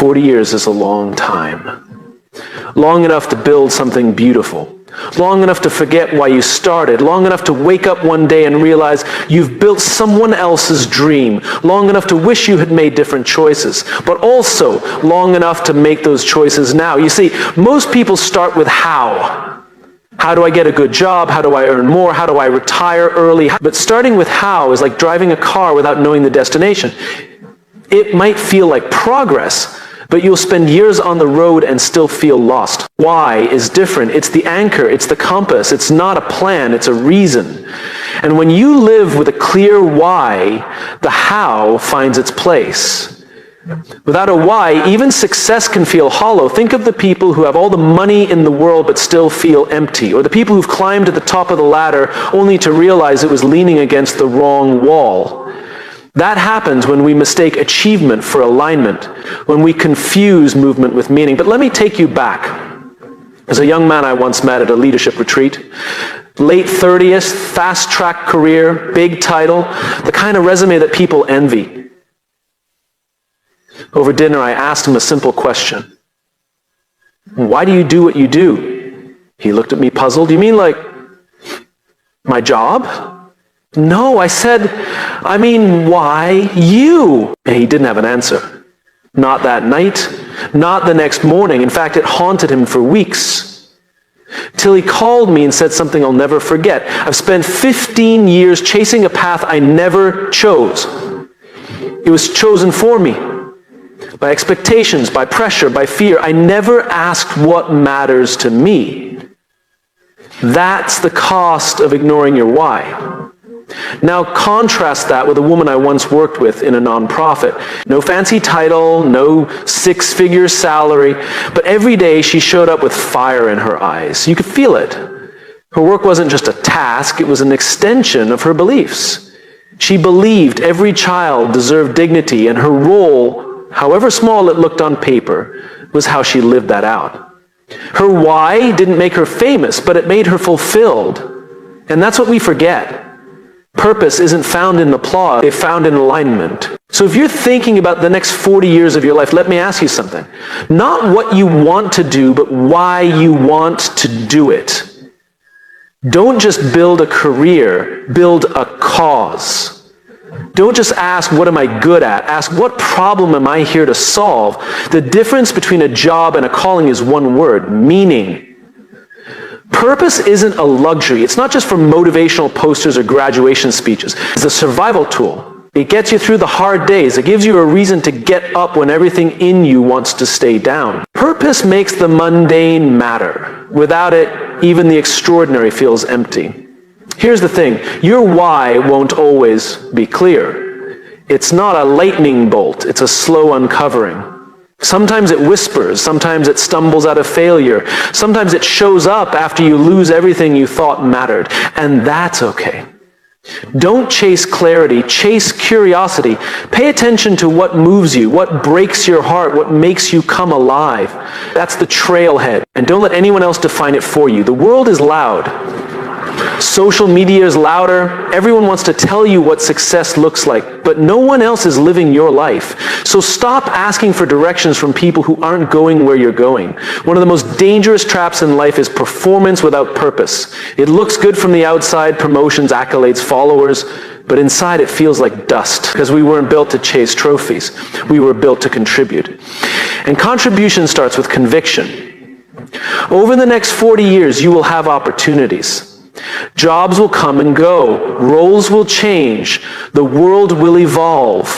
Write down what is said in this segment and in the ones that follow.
40 years is a long time. Long enough to build something beautiful. Long enough to forget why you started. Long enough to wake up one day and realize you've built someone else's dream. Long enough to wish you had made different choices. But also long enough to make those choices now. You see, most people start with how. How do I get a good job? How do I earn more? How do I retire early? But starting with how is like driving a car without knowing the destination. It might feel like progress, but you'll spend years on the road and still feel lost. Why is different. It's the anchor, it's the compass. It's not a plan, it's a reason. And when you live with a clear why, the how finds its place. Without a why, even success can feel hollow. Think of the people who have all the money in the world but still feel empty, or the people who've climbed to the top of the ladder only to realize it was leaning against the wrong wall. That happens when we mistake achievement for alignment, when we confuse movement with meaning. But let me take you back. There's a young man I once met at a leadership retreat. Late 30s, fast-track career, big title, the kind of resume that people envy. Over dinner, I asked him a simple question. Why do you do what you do? He looked at me puzzled. You mean like my job? No, I said, I mean, why you? And he didn't have an answer. Not that night, not the next morning. In fact, it haunted him for weeks. Till he called me and said something I'll never forget. I've spent 15 years chasing a path I never chose. It was chosen for me. By expectations, by pressure, by fear. I never asked what matters to me. That's the cost of ignoring your why. Now contrast that with a woman I once worked with in a nonprofit. No fancy title, no six-figure salary, but every day she showed up with fire in her eyes. You could feel it. Her work wasn't just a task, it was an extension of her beliefs. She believed every child deserved dignity, and her role, however small it looked on paper, was how she lived that out. Her why didn't make her famous, but it made her fulfilled. And that's what we forget. Purpose isn't found in applause, it's found in alignment. So if you're thinking about the next 40 years of your life, let me ask you something. Not what you want to do, but why you want to do it. Don't just build a career, build a cause. Don't just ask, what am I good at? Ask, what problem am I here to solve? The difference between a job and a calling is one word, meaning. Purpose isn't a luxury. It's not just for motivational posters or graduation speeches. It's a survival tool. It gets you through the hard days. It gives you a reason to get up when everything in you wants to stay down. Purpose makes the mundane matter. Without it, even the extraordinary feels empty. Here's the thing. Your why won't always be clear. It's not a lightning bolt. It's a slow uncovering. Sometimes it whispers, sometimes it stumbles out of failure, sometimes it shows up after you lose everything you thought mattered, and that's okay. Don't chase clarity, chase curiosity. Pay attention to what moves you, what breaks your heart, what makes you come alive. That's the trailhead, and don't let anyone else define it for you. The world is loud. Social media is louder. Everyone wants to tell you what success looks like, but no one else is living your life. So stop asking for directions from people who aren't going where you're going. One of the most dangerous traps in life is performance without purpose. It looks good from the outside, promotions, accolades, followers, but inside it feels like dust, because we weren't built to chase trophies. We were built to contribute. And contribution starts with conviction. Over the next 40 years, you will have opportunities. Jobs will come and go. Roles will change. The world will evolve.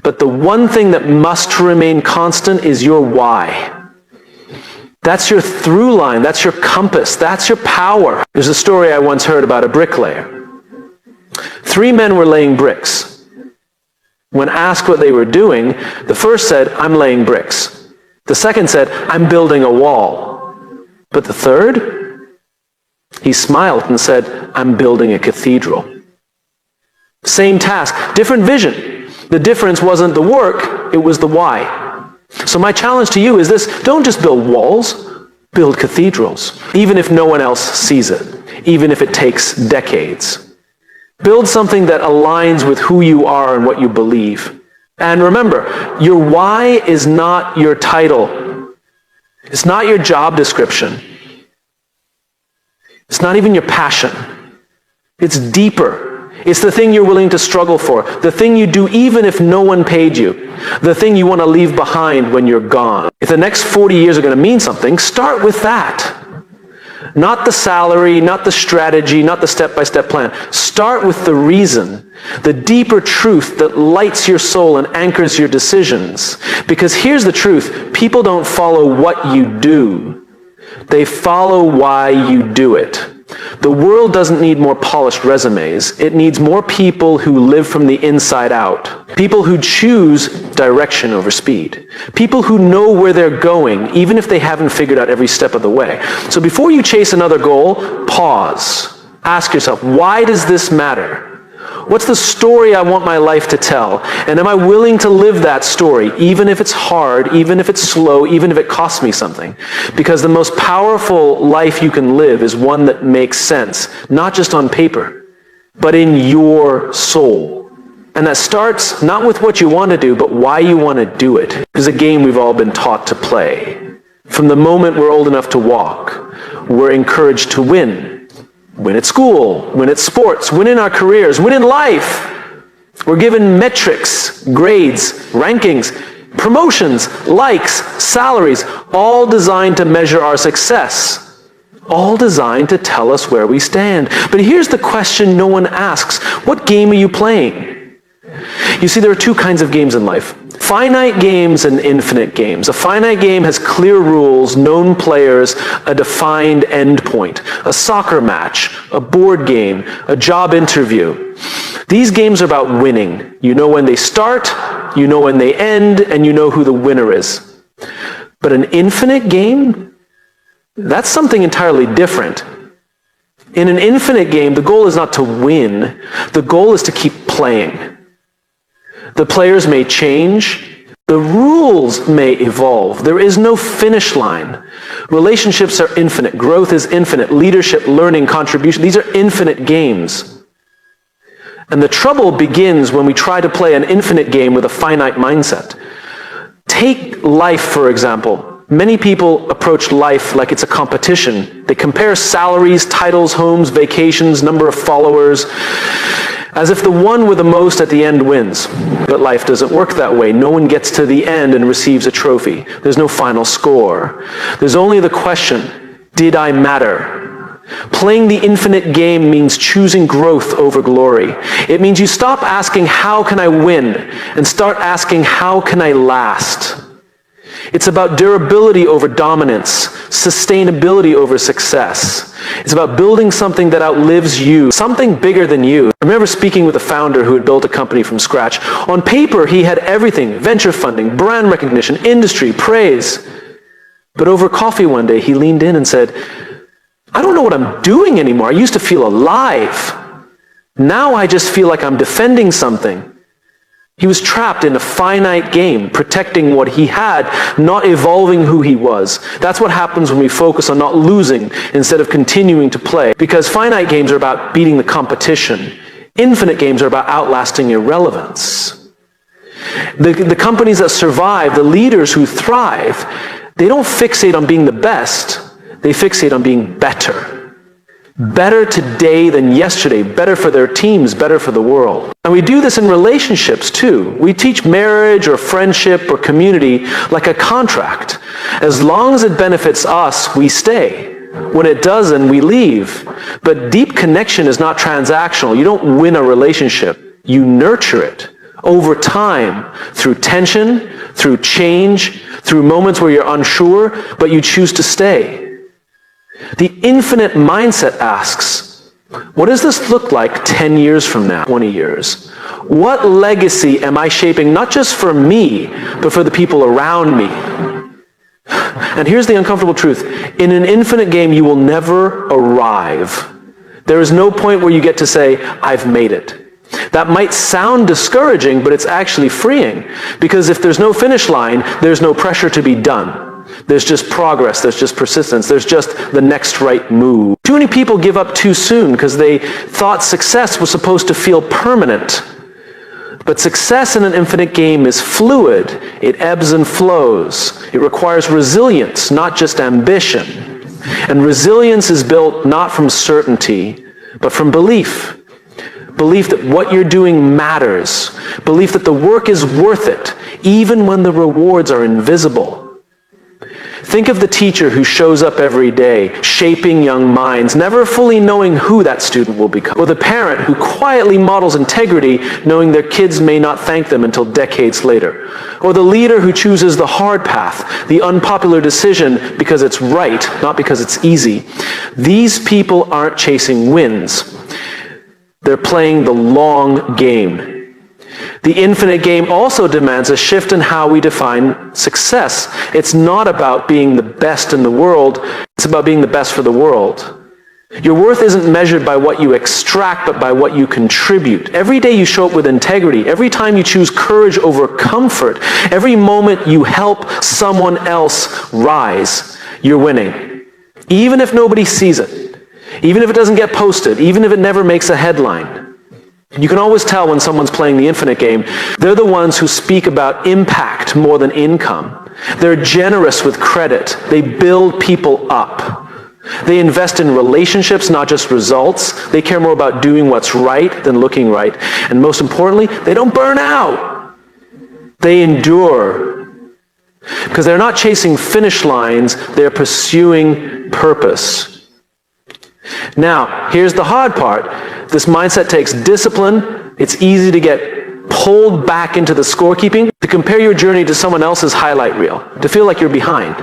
But the one thing that must remain constant is your why. That's your through line. That's your compass. That's your power. There's a story I once heard about a bricklayer. 3 men were laying bricks. When asked what they were doing, the first said, "I'm laying bricks." The second said, "I'm building a wall." But the third? He smiled and said, "I'm building a cathedral." Same task, different vision. The difference wasn't the work, it was the why. So my challenge to you is this: don't just build walls, build cathedrals. Even if no one else sees it, even if it takes decades. Build something that aligns with who you are and what you believe. And remember, your why is not your title. It's not your job description. It's not even your passion. It's deeper. It's the thing you're willing to struggle for. The thing you do even if no one paid you. The thing you want to leave behind when you're gone. If the next 40 years are going to mean something, start with that. Not the salary, not the strategy, not the step-by-step plan. Start with the reason, the deeper truth that lights your soul and anchors your decisions. Because here's the truth, people don't follow what you do. They follow why you do it. The world doesn't need more polished resumes. It needs more people who live from the inside out. People who choose direction over speed. People who know where they're going, even if they haven't figured out every step of the way. So before you chase another goal, pause. Ask yourself, why does this matter? What's the story I want my life to tell? And am I willing to live that story, even if it's hard, even if it's slow, even if it costs me something? Because the most powerful life you can live is one that makes sense, not just on paper, but in your soul. And that starts not with what you want to do, but why you want to do it. It's a game we've all been taught to play. From the moment we're old enough to walk, we're encouraged to win. Win at school, win at sports, win in our careers, win in life. We're given metrics, grades, rankings, promotions, likes, salaries, all designed to measure our success. All designed to tell us where we stand. But here's the question no one asks. What game are you playing? You see, there are two kinds of games in life. Finite games and infinite games. A finite game has clear rules, known players, a defined endpoint. A soccer match, a board game, a job interview. These games are about winning. You know when they start, you know when they end, and you know who the winner is. But an infinite game, that's something entirely different. In an infinite game, the goal is not to win. The goal is to keep playing. The players may change. The rules may evolve. There is no finish line. Relationships are infinite. Growth is infinite. Leadership, learning, contribution, these are infinite games. And the trouble begins when we try to play an infinite game with a finite mindset. Take life, for example. Many people approach life like it's a competition. They compare salaries, titles, homes, vacations, number of followers, as if the one with the most at the end wins. But life doesn't work that way. No one gets to the end and receives a trophy. There's no final score. There's only the question, did I matter? Playing the infinite game means choosing growth over glory. It means you stop asking, how can I win? And start asking, how can I last? It's about durability over dominance, sustainability over success. It's about building something that outlives you, something bigger than you. I remember speaking with a founder who had built a company from scratch. On paper, he had everything, venture funding, brand recognition, industry, praise. But over coffee one day, he leaned in and said, I don't know what I'm doing anymore. I used to feel alive. Now I just feel like I'm defending something. He was trapped in a finite game, protecting what he had, not evolving who he was. That's what happens when we focus on not losing instead of continuing to play. Because finite games are about beating the competition. Infinite games are about outlasting irrelevance. The companies that survive, the leaders who thrive, they don't fixate on being the best. They fixate on being better. Better today than yesterday, better for their teams, better for the world. And we do this in relationships too. We teach marriage or friendship or community like a contract. As long as it benefits us, we stay. When it doesn't, we leave. But deep connection is not transactional. You don't win a relationship. You nurture it over time through tension, through change, through moments where you're unsure, but you choose to stay. The infinite mindset asks, what does this look like 10 years from now, 20 years? What legacy am I shaping, not just for me, but for the people around me? And here's the uncomfortable truth. In an infinite game, you will never arrive. There is no point where you get to say, I've made it. That might sound discouraging, but it's actually freeing. Because if there's no finish line, there's no pressure to be done. There's just progress, there's just persistence, there's just the next right move. Too many people give up too soon because they thought success was supposed to feel permanent. But success in an infinite game is fluid. It ebbs and flows. It requires resilience, not just ambition. And resilience is built not from certainty, but from belief. Belief that what you're doing matters. Belief that the work is worth it, even when the rewards are invisible. Think of the teacher who shows up every day, shaping young minds, never fully knowing who that student will become. Or the parent who quietly models integrity, knowing their kids may not thank them until decades later. Or the leader who chooses the hard path, the unpopular decision because it's right, not because it's easy. These people aren't chasing wins. They're playing the long game. The infinite game also demands a shift in how we define success. It's not about being the best in the world. It's about being the best for the world. Your worth isn't measured by what you extract, but by what you contribute. Every day you show up with integrity. Every time you choose courage over comfort. Every moment you help someone else rise, you're winning. Even if nobody sees it. Even if it doesn't get posted. Even if it never makes a headline. You can always tell when someone's playing the infinite game. They're the ones who speak about impact more than income. They're generous with credit. They build people up. They invest in relationships, not just results. They care more about doing what's right than looking right. And most importantly, they don't burn out. They endure. Because they're not chasing finish lines, they're pursuing purpose. Now, here's the hard part. This mindset takes discipline. It's easy to get pulled back into the scorekeeping, to compare your journey to someone else's highlight reel, to feel like you're behind.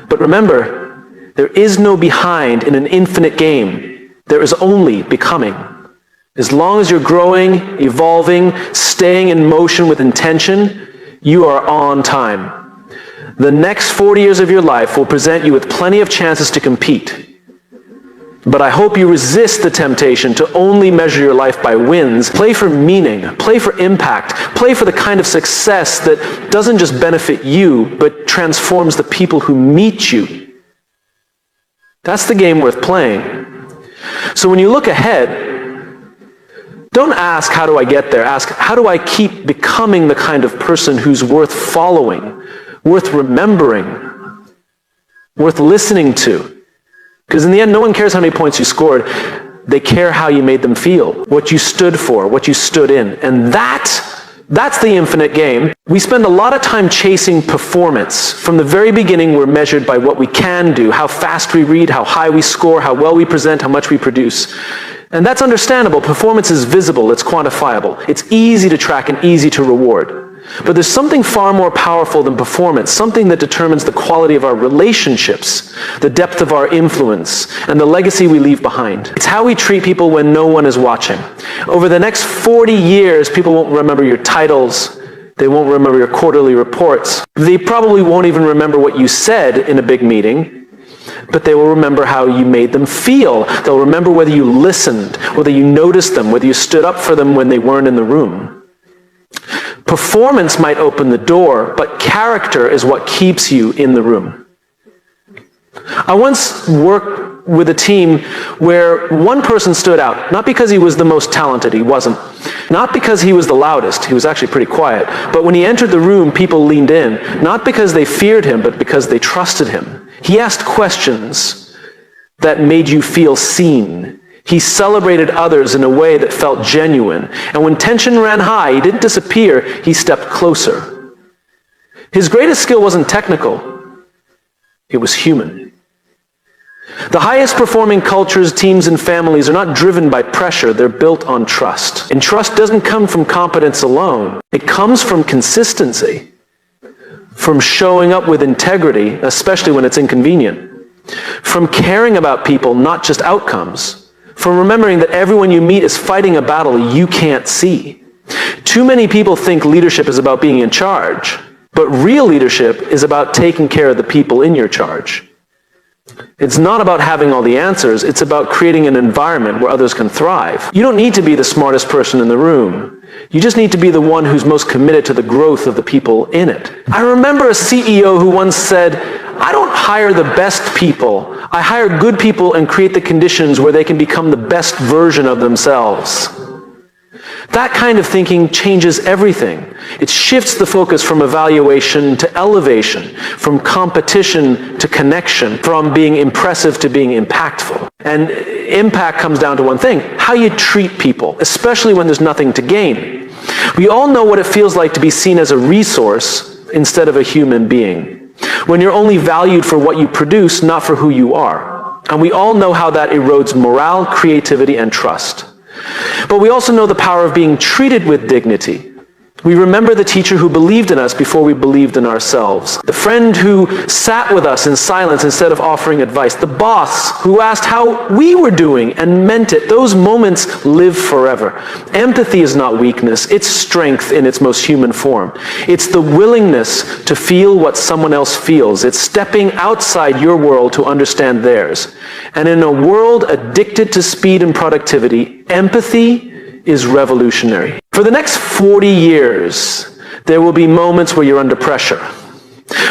But remember, there is no behind in an infinite game. There is only becoming. As long as you're growing, evolving, staying in motion with intention, you are on time. The next 40 years of your life will present you with plenty of chances to compete. But I hope you resist the temptation to only measure your life by wins. Play for meaning. Play for impact. Play for the kind of success that doesn't just benefit you, but transforms the people who meet you. That's the game worth playing. So when you look ahead, don't ask, how do I get there? Ask, how do I keep becoming the kind of person who's worth following, worth remembering, worth listening to? Because in the end, no one cares how many points you scored. They care how you made them feel, what you stood for, what you stood in. And that's the infinite game. We spend a lot of time chasing performance. From the very beginning, we're measured by what we can do, how fast we read, how high we score, how well we present, how much we produce. And that's understandable. Performance is visible, it's quantifiable. It's easy to track and easy to reward. But there's something far more powerful than performance, something that determines the quality of our relationships, the depth of our influence, and the legacy we leave behind. It's how we treat people when no one is watching. Over the next 40 years, people won't remember your titles. They won't remember your quarterly reports. They probably won't even remember what you said in a big meeting, but they will remember how you made them feel. They'll remember whether you listened, whether you noticed them, whether you stood up for them when they weren't in the room. Performance might open the door, but character is what keeps you in the room. I once worked with a team where one person stood out, not because he was the most talented, he wasn't. Not because he was the loudest, he was actually pretty quiet. But when he entered the room, people leaned in, not because they feared him, but because they trusted him. He asked questions that made you feel seen. He celebrated others in a way that felt genuine. And when tension ran high, he didn't disappear, he stepped closer. His greatest skill wasn't technical, it was human. The highest performing cultures, teams, and families are not driven by pressure, they're built on trust. And trust doesn't come from competence alone, it comes from consistency, from showing up with integrity, especially when it's inconvenient, from caring about people, not just outcomes. From remembering that everyone you meet is fighting a battle you can't see. Too many people think leadership is about being in charge, but real leadership is about taking care of the people in your charge. It's not about having all the answers, it's about creating an environment where others can thrive. You don't need to be the smartest person in the room. You just need to be the one who's most committed to the growth of the people in it. I remember a CEO who once said, I don't hire the best people. I hire good people and create the conditions where they can become the best version of themselves. That kind of thinking changes everything. It shifts the focus from evaluation to elevation, from competition to connection, from being impressive to being impactful. And impact comes down to one thing: how you treat people, especially when there's nothing to gain. We all know what it feels like to be seen as a resource instead of a human being, when you're only valued for what you produce, not for who you are. And we all know how that erodes morale, creativity, and trust. But we also know the power of being treated with dignity. We remember the teacher who believed in us before we believed in ourselves. The friend who sat with us in silence instead of offering advice. The boss who asked how we were doing and meant it. Those moments live forever. Empathy is not weakness. It's strength in its most human form. It's the willingness to feel what someone else feels. It's stepping outside your world to understand theirs. And in a world addicted to speed and productivity, empathy is revolutionary. For the next 40 years, there will be moments where you're under pressure,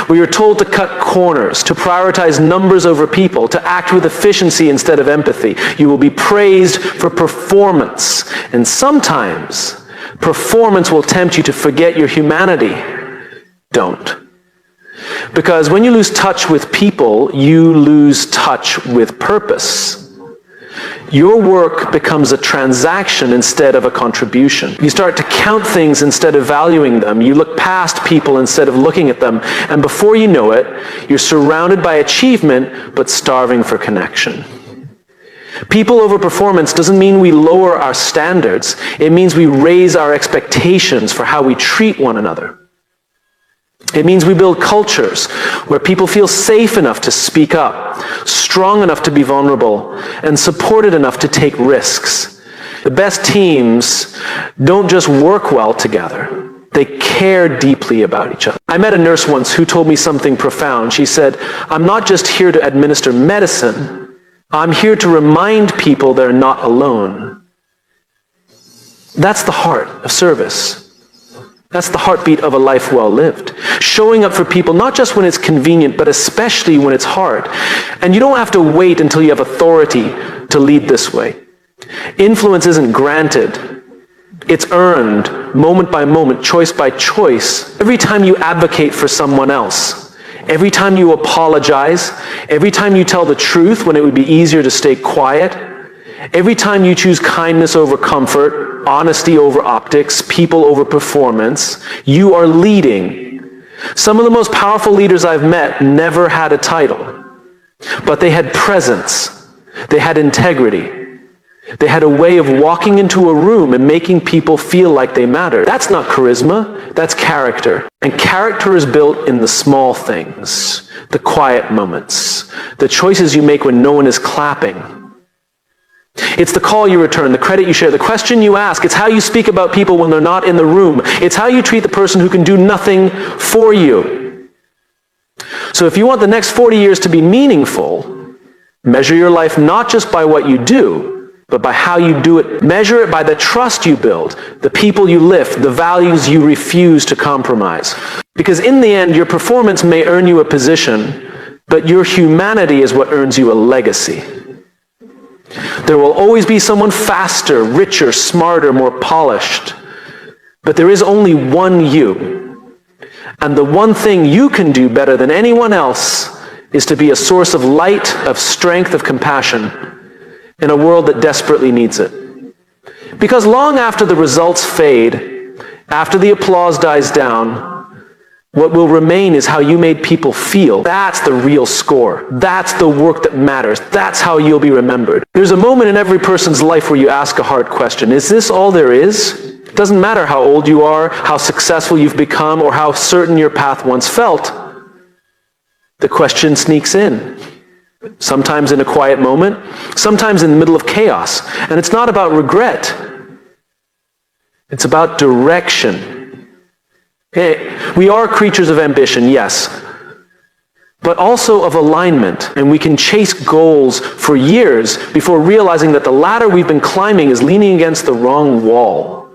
where you're told to cut corners, to prioritize numbers over people, to act with efficiency instead of empathy. You will be praised for performance, and sometimes performance will tempt you to forget your humanity. Don't. Because when you lose touch with people, you lose touch with purpose. Your work becomes a transaction instead of a contribution. You start to count things instead of valuing them. You look past people instead of looking at them. And before you know it, you're surrounded by achievement, but starving for connection. People over performance doesn't mean we lower our standards. It means we raise our expectations for how we treat one another. It means we build cultures where people feel safe enough to speak up, strong enough to be vulnerable, and supported enough to take risks. The best teams don't just work well together. They care deeply about each other. I met a nurse once who told me something profound. She said, "I'm not just here to administer medicine. I'm here to remind people they're not alone." That's the heart of service. That's the heartbeat of a life well lived. Showing up for people, not just when it's convenient, but especially when it's hard. And you don't have to wait until you have authority to lead this way. Influence isn't granted. It's earned, moment by moment, choice by choice. Every time you advocate for someone else, every time you apologize, every time you tell the truth when it would be easier to stay quiet, every time you choose kindness over comfort, honesty over optics, people over performance, you are leading. Some of the most powerful leaders I've met never had a title, but they had presence. They had integrity. They had a way of walking into a room and making people feel like they mattered. That's not charisma, that's character. And character is built in the small things, the quiet moments, the choices you make when no one is clapping. It's the call you return, the credit you share, the question you ask. It's how you speak about people when they're not in the room. It's how you treat the person who can do nothing for you. So if you want the next 40 years to be meaningful, measure your life not just by what you do, but by how you do it. Measure it by the trust you build, the people you lift, the values you refuse to compromise. Because in the end, your performance may earn you a position, but your humanity is what earns you a legacy. There will always be someone faster, richer, smarter, more polished. But there is only one you. And the one thing you can do better than anyone else is to be a source of light, of strength, of compassion in a world that desperately needs it. Because long after the results fade, after the applause dies down, what will remain is how you made people feel. That's the real score. That's the work that matters. That's how you'll be remembered. There's a moment in every person's life where you ask a hard question. Is this all there is? It doesn't matter how old you are, how successful you've become, or how certain your path once felt. The question sneaks in. Sometimes in a quiet moment, sometimes in the middle of chaos. And it's not about regret. It's about direction. We are creatures of ambition, yes, but also of alignment, and we can chase goals for years before realizing that the ladder we've been climbing is leaning against the wrong wall.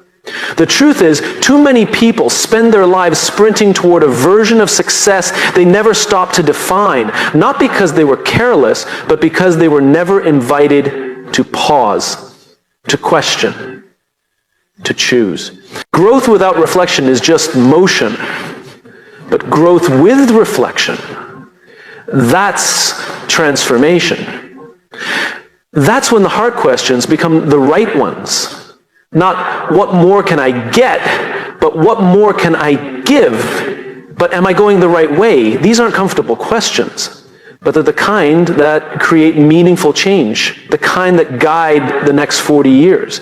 The truth is, too many people spend their lives sprinting toward a version of success they never stopped to define, not because they were careless, but because they were never invited to pause, to question. to choose. Growth without reflection is just motion. But growth with reflection, that's transformation. That's when the hard questions become the right ones. Not what more can I get, but what more can I give? But am I going the right way? These aren't comfortable questions, but they're the kind that create meaningful change, the kind that guide the next 40 years.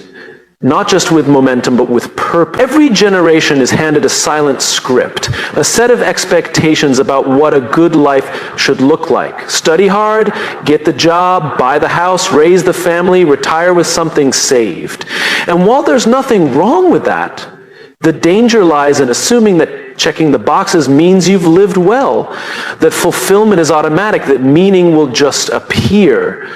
Not just with momentum, but with purpose. Every generation is handed a silent script, a set of expectations about what a good life should look like. Study hard, get the job, buy the house, raise the family, retire with something saved. And while there's nothing wrong with that, the danger lies in assuming that checking the boxes means you've lived well, that fulfillment is automatic, that meaning will just appear.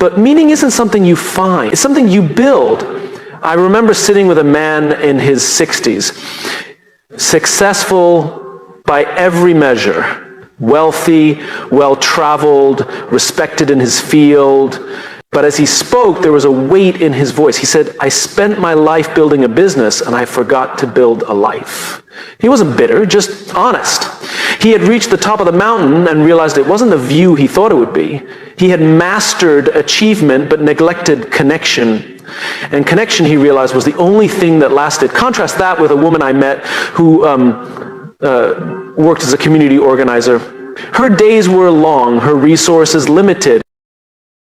But meaning isn't something you find, it's something you build. I remember sitting with a man in his 60s, successful by every measure, wealthy, well-traveled, respected in his field. But as he spoke, there was a weight in his voice. He said, I spent my life building a business and I forgot to build a life. He wasn't bitter, just honest. He had reached the top of the mountain and realized it wasn't the view he thought it would be. He had mastered achievement but neglected connection. And connection, he realized, was the only thing that lasted. Contrast that with a woman I met who worked as a community organizer. Her days were long, her resources limited.